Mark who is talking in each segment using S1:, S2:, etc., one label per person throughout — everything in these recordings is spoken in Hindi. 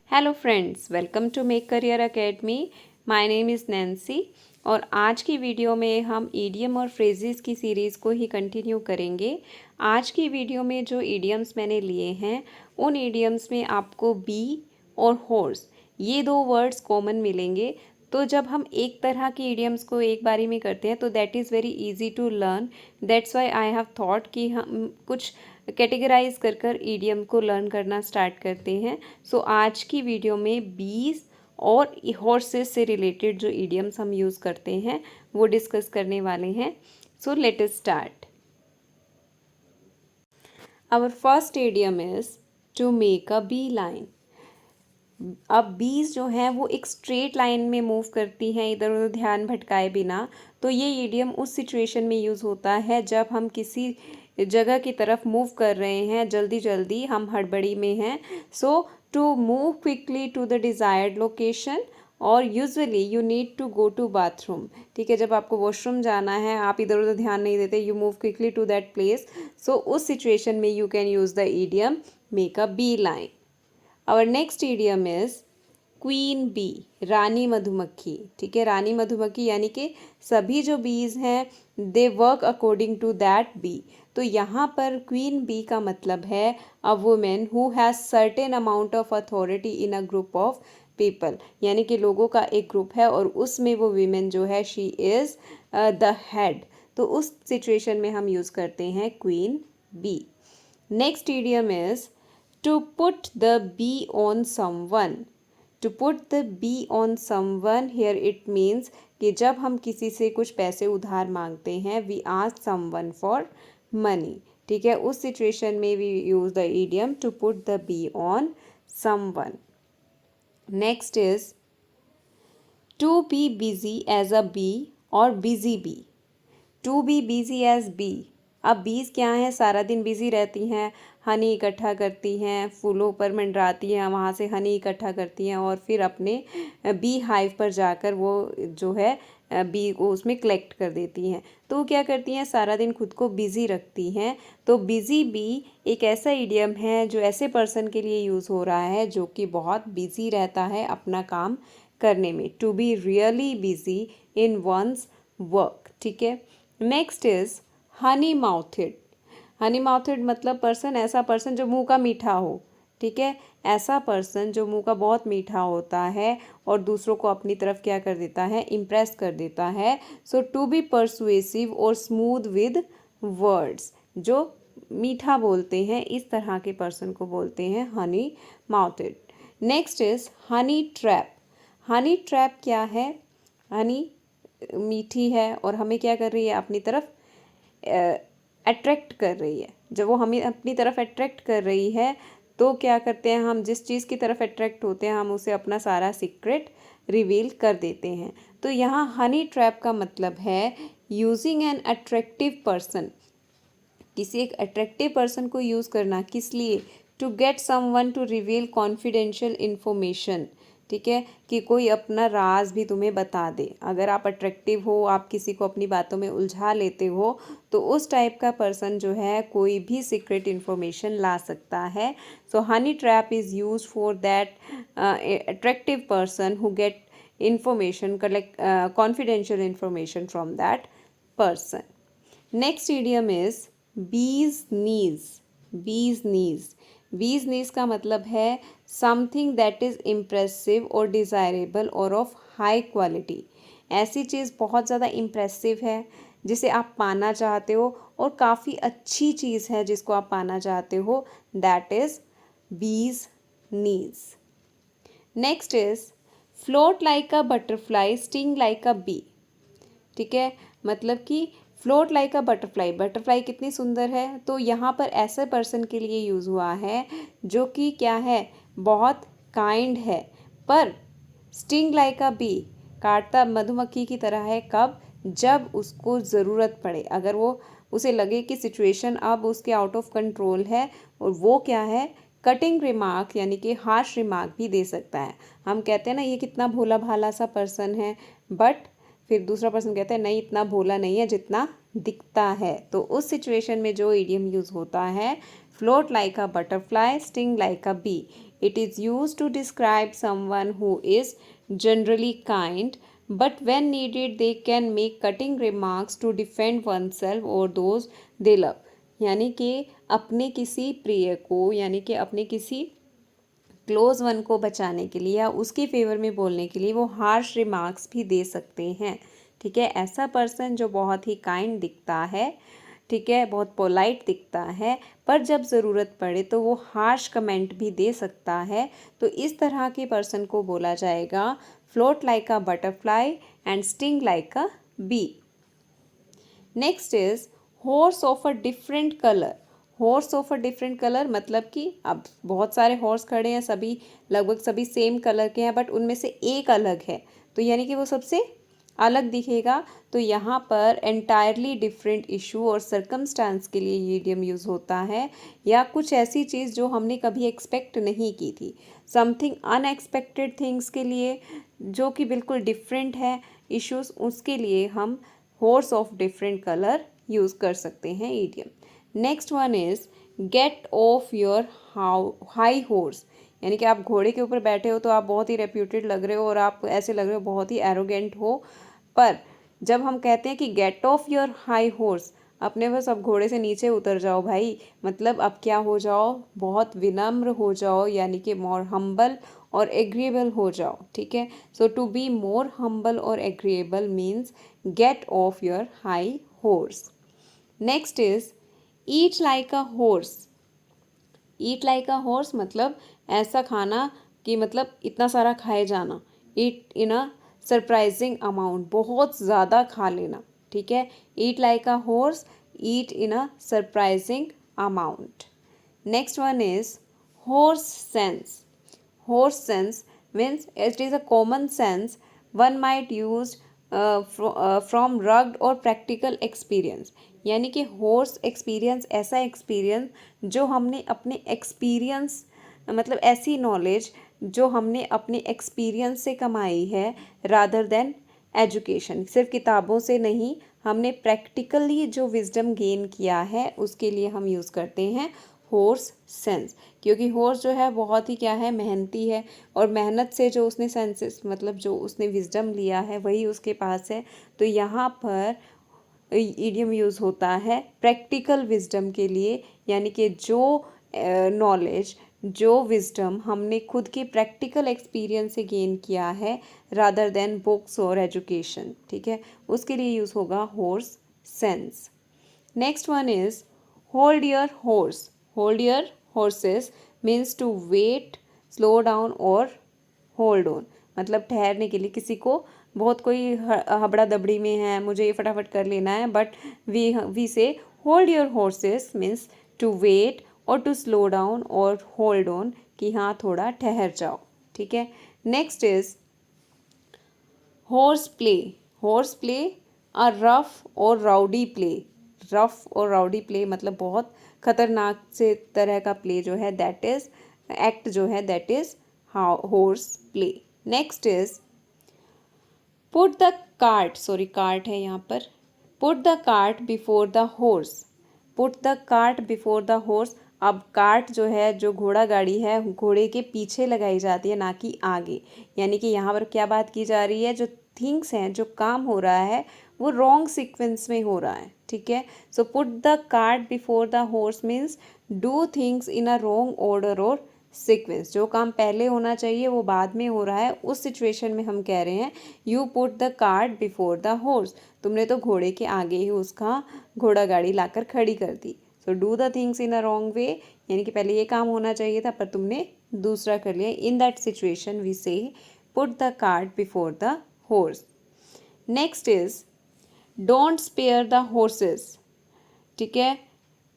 S1: Hello friends, welcome to make career academy. My name is Nancy और आज की वीडियो में हम ईडियम और फ्रेजेस की सीरीज़ को ही कंटिन्यू करेंगे। आज की वीडियो में जो ईडियम्स मैंने लिए हैं उन ईडियम्स में आपको बी और हॉर्स ये दो वर्ड्स कॉमन मिलेंगे। तो जब हम एक तरह के ईडियम्स को एक बारी में करते हैं तो that is very easy to learn. That's why I have thought कि हम कुछ कैटेगराइज कर कर ईडियम को लर्न करना स्टार्ट करते हैं। सो आज की वीडियो में बीज और हॉर्सेस से रिलेटेड जो ईडियम्स हम यूज़ करते हैं वो डिस्कस करने वाले हैं। So let us start. Our first idiom is to make a bee line. अब बीज जो हैं वो एक स्ट्रेट लाइन में मूव करती हैं इधर उधर ध्यान भटकाए बिना। तो ये ईडियम उस सिचुएशन में यूज़ होता है जब हम किसी जगह की तरफ मूव कर रहे हैं, जल्दी जल्दी हम हड़बड़ी में हैं। So to move quickly to the desired location और usually you need to go to bathroom. ठीक है, जब आपको वॉशरूम जाना है, आप इधर उधर ध्यान नहीं देते, you move quickly to that place. So उस सिचुएशन में you can use the idiom make a bee line. Our next idiom is queen bee, रानी मधुमक्खी। ठीक है, रानी मधुमक्खी यानी कि सभी जो बीज हैं they work according to that bee. तो यहाँ पर क्वीन बी का मतलब है a women who has certain amount of authority in a group of people, यानी कि लोगों का एक ग्रुप है और उसमें वो वीमेन जो है शी इज़ द हेड। तो उस सिचुएशन में हम यूज़ करते हैं queen bee. Next idiom is to put the bee on someone. To put the bee on someone here it means कि जब हम किसी से कुछ पैसे उधार मांगते हैं we ask someone for money। ठीक है, उस सिचुएशन में we use the idiom to put the bee on someone। Next is to be busy as a bee और busy bee। To be busy as bee. अब बीज क्या हैं, सारा दिन बिजी रहती हैं, हनी इकट्ठा करती हैं, फूलों पर मंडराती हैं, वहाँ से हनी इकट्ठा करती हैं और फिर अपने बी हाइव पर जाकर वो जो है बी को उसमें कलेक्ट कर देती हैं। तो वो क्या करती हैं, सारा दिन खुद को बिजी रखती हैं। तो बिजी बी एक ऐसा इडियम है जो ऐसे पर्सन के लिए यूज़ हो रहा है जो कि बहुत बिजी रहता है अपना काम करने में। To be really busy in one's work. ठीक है, next is honey mouthed. Honey mouthed मतलब पर्सन, ऐसा पर्सन जो मुंह का मीठा हो। ठीक है, ऐसा पर्सन जो मुंह का बहुत मीठा होता है और दूसरों को अपनी तरफ क्या कर देता है, इम्प्रेस कर देता है। सो टू बी परसुएसिव और स्मूथ विद वर्ड्स, जो मीठा बोलते हैं इस तरह के पर्सन को बोलते हैं Honey mouthed. Next is honey trap. Honey trap क्या है, हनी मीठी है और हमें क्या कर रही है, अपनी तरफ अट्रैक्ट कर रही है। जब वो हमें अपनी तरफ अट्रैक्ट कर रही है तो क्या करते हैं, हम जिस चीज़ की तरफ अट्रैक्ट होते हैं हम उसे अपना सारा सीक्रेट रिवील कर देते हैं। तो यहाँ हनी ट्रैप का मतलब है यूजिंग एन अट्रैक्टिव पर्सन। किसी एक अट्रैक्टिव पर्सन को यूज़ करना, किस लिए, to get someone to reveal confidential information. ठीक है, कि कोई अपना राज भी तुम्हें बता दे। अगर आप अट्रैक्टिव हो, आप किसी को अपनी बातों में उलझा लेते हो तो उस टाइप का पर्सन जो है कोई भी सीक्रेट इन्फॉर्मेशन ला सकता है। So honey trap is use for that attractive person who get information, collect confidential information from that person. Next idiom is bee's knees। bee's knees, bee's knees का मतलब है something that is impressive और desirable और of high quality। ऐसी चीज़ बहुत ज़्यादा impressive है जिसे आप पाना चाहते हो और काफ़ी अच्छी चीज़ है जिसको आप पाना चाहते हो, that is bee's knees। Next is float like a butterfly sting like a bee. ठीक है, मतलब कि float like a butterfly, butterfly कितनी सुंदर है, तो यहाँ पर ऐसे पर्सन के लिए यूज़ हुआ है जो कि क्या है, बहुत काइंड है, पर स्टिंग लाइक अ बी, काटता मधुमक्खी की तरह है। कब, जब उसको ज़रूरत पड़े, अगर वो उसे लगे कि सिचुएशन अब उसके आउट ऑफ कंट्रोल है और वो क्या है, कटिंग रिमार्क यानी कि हार्श रिमार्क भी दे सकता है। हम कहते हैं ना ये कितना भोला भाला सा पर्सन है, बट फिर दूसरा पर्सन कहता है नहीं इतना भोला नहीं है जितना दिखता है। तो उस सिचुएशन में जो इडियम यूज़ होता है, float like a butterfly sting like a bee, It is used to describe someone who is generally kind, but when needed they can make cutting remarks to defend oneself or those they love. यानी कि अपने किसी प्रिय को, यानी कि अपने किसी क्लोज वन को बचाने के लिए या उसके फेवर में बोलने के लिए वो हार्श रिमार्क्स भी दे सकते हैं। ठीक है, ऐसा पर्सन जो बहुत ही काइंड दिखता है, ठीक है, बहुत पोलाइट दिखता है, पर जब ज़रूरत पड़े तो वो हार्श कमेंट भी दे सकता है, तो इस तरह के पर्सन को बोला जाएगा float like a butterfly and sting like a bee. Next is horse of a different colour. Horse of a different colour मतलब कि अब बहुत सारे हॉर्स खड़े हैं, सभी लगभग सभी सेम कलर के हैं, बट उनमें से एक अलग है, तो यानी कि वो सबसे अलग दिखेगा। तो यहाँ पर एंटायरली डिफरेंट इशू और सर्कमस्टांस के लिए ये इडियम यूज़ होता है, या कुछ ऐसी चीज़ जो हमने कभी एक्सपेक्ट नहीं की थी, समथिंग अनएक्सपेक्टेड थिंग्स के लिए जो कि बिल्कुल डिफरेंट है इश्यूज, उसके लिए हम horse of different colour use कर सकते हैं idiom. Next one is get off your high horse, यानी कि आप घोड़े के ऊपर बैठे हो तो आप बहुत ही रेप्यूटेड लग रहे हो और आप ऐसे लग रहे हो बहुत ही एरोगेंट हो, पर जब हम कहते हैं कि get off your high horse, अपने बस अब घोड़े से नीचे उतर जाओ भाई, मतलब अब क्या हो जाओ, बहुत विनम्र हो जाओ, यानी कि मोर हम्बल और एग्रीएबल हो जाओ। ठीक है, so to be more humble और agreeable means get off your high horse. Next is eat like a horse. Eat like a horse मतलब ऐसा खाना कि मतलब इतना सारा खाए जाना, ईट इन अ सरप्राइजिंग अमाउंट, बहुत ज़्यादा खा लेना। ठीक है, ईट like a horse, eat in a surprising amount. Next one is horse sense. Horse sense means it is a common sense one might use from rugged or practical experience, यानी कि horse experience ऐसा experience जो हमने अपने experience मतलब ऐसी knowledge जो हमने अपने experience से कमाई है, rather than education, सिर्फ किताबों से नहीं, हमने practically जो wisdom gain किया है उसके लिए हम यूज़ करते हैं हॉर्स सेंस, क्योंकि हॉर्स जो है बहुत ही क्या है, मेहनती है, और मेहनत से जो उसने सेंसेस मतलब जो उसने विजडम लिया है वही उसके पास है। तो यहाँ पर इडियम यूज़ होता है प्रैक्टिकल विजडम के लिए, यानी कि जो नॉलेज जो विजडम हमने खुद के प्रैक्टिकल एक्सपीरियंस से गेन किया है रादर देन बुक्स और एजुकेशन। ठीक है, उसके लिए यूज़ होगा horse sense. Next one is hold your horse. Hold your horses means to wait, slow down और होल्ड ऑन, मतलब ठहरने के लिए, किसी को बहुत कोई हबड़ा दबड़ी में है, मुझे ये फटाफट कर लेना है, but we say hold your horses means to wait और टू स्लो डाउन और होल्ड ऑन, कि हाँ थोड़ा ठहर जाओ। ठीक है, next is horse play. Horse play a rough और राउडी प्ले। रफ और राउडी प्ले मतलब बहुत खतरनाक से तरह का प्ले जो है, दैट इज एक्ट जो है, that is horse play. Next is put the cart, sorry cart है यहाँ पर, put the cart before the horse. Put the cart before the horse, अब कार्ट जो है, जो घोड़ा गाड़ी है, घोड़े के पीछे लगाई जाती है, ना कि आगे, यानी कि यहाँ पर क्या बात की जा रही है, जो थिंग्स हैं, जो काम हो रहा है वो रॉन्ग सीक्वेंस में हो रहा है। ठीक है, so put the cart before the horse means do things in a wrong order और सीक्वेंस, जो काम पहले होना चाहिए वो बाद में हो रहा है, उस सिचुएशन में हम कह रहे हैं you put the cart before the horse, तुमने तो घोड़े के आगे ही उसका घोड़ा गाड़ी लाकर खड़ी कर दी। So do the things in a wrong way, यानी कि पहले ये काम होना चाहिए था पर तुमने दूसरा कर लिया, in that situation we say put the cart before the horse. Next is don't spare the horses. ठीक है,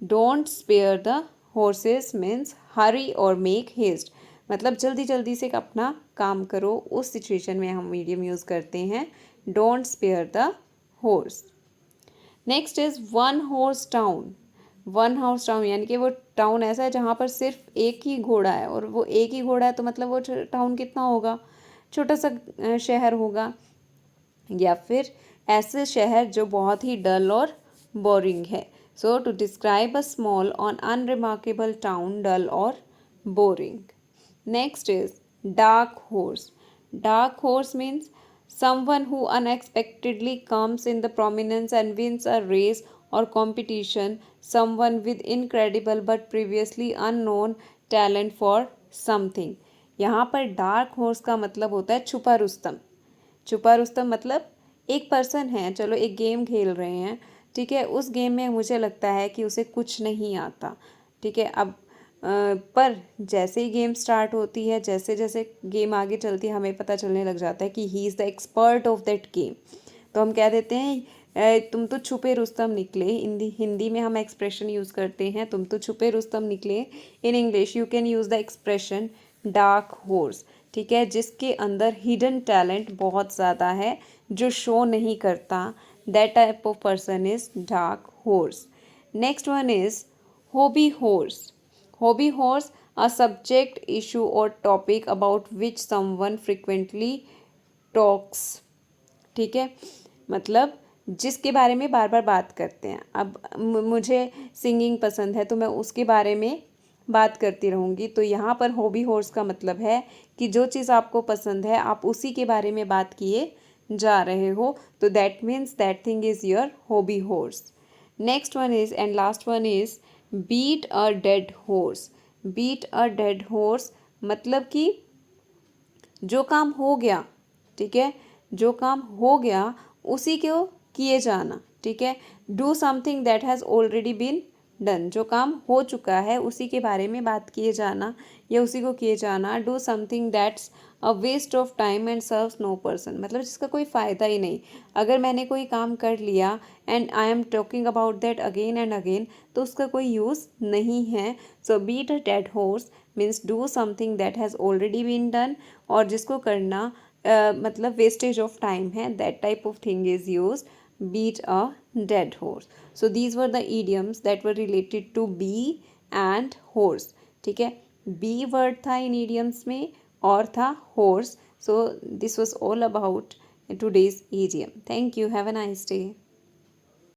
S1: don't spare the horses means hurry और मेक हेस्ट, मतलब जल्दी जल्दी से अपना काम करो, उस सिचुएशन में हम मीडियम यूज़ करते हैं don't spare the horse. Next is one horse town. One house town यानी कि वो टाउन ऐसा है जहाँ पर सिर्फ एक ही घोड़ा है, और वो एक ही घोड़ा है तो मतलब वो टाउन कितना होगा, छोटा सा शहर होगा, या फिर ऐसे शहर जो बहुत ही डल और बोरिंग है। So to describe a small और अनरिमार्केबल टाउन, डल और boring. Next is dark horse. Dark horse means someone who unexpectedly comes in the prominence and wins a race or competition, someone with incredible but previously unknown talent for something. यहाँ पर डार्क हॉर्स का मतलब होता है छुपा रुस्तम। छुपा रुस्तम मतलब एक पर्सन है, चलो एक गेम खेल रहे हैं, ठीक है, उस गेम में मुझे लगता है कि उसे कुछ नहीं आता, ठीक है, अब पर जैसे ही गेम स्टार्ट होती है, जैसे जैसे गेम आगे चलती है, हमें पता चलने लग जाता है कि he is the expert of that game. तो हम कह देते हैं तुम तो छुपे रुस्तम निकले। हिंदी में हम एक्सप्रेशन यूज़ करते हैं तुम तो छुपे रुस्तम निकले। In English you can use the expression dark horse, ठीक है, जिसके अंदर हिडन टैलेंट बहुत ज़्यादा है जो शो नहीं करता, that type of person is dark horse. Next one is hobby horse. Hobby horse a subject, issue or topic about which someone frequently talks, ठीक है, मतलब जिसके बारे में बार बार बात करते हैं। अब मुझे सिंगिंग पसंद है तो मैं उसके बारे में बात करती रहूँगी, तो यहाँ पर हॉबी हॉर्स का मतलब है कि जो चीज़ आपको पसंद है आप उसी के बारे में बात किए जा रहे हो, तो that means that thing is your hobby horse. Next one is and last one is beat a dead horse. Beat a dead horse मतलब कि जो काम हो गया, ठीक है, जो काम हो गया उसी को किए जाना, ठीक है, do something that has already been done, जो काम हो चुका है उसी के बारे में बात किए जाना या उसी को किए जाना। Do something that's a waste of time and serves no person, मतलब जिसका कोई फ़ायदा ही नहीं। अगर मैंने कोई काम कर लिया and I am talking about that again and again, तो उसका कोई यूज़ नहीं है। So beat a dead horse means do something that has already been done, और जिसको करना मतलब वेस्टेज ऑफ टाइम है, that type of thing is use beat a dead horse. So these were the idioms that were related to B and horse, ठीक है, बी वर्ड था इन idioms में और था horse. So this was all about today's idiom। Thank you, have a nice day.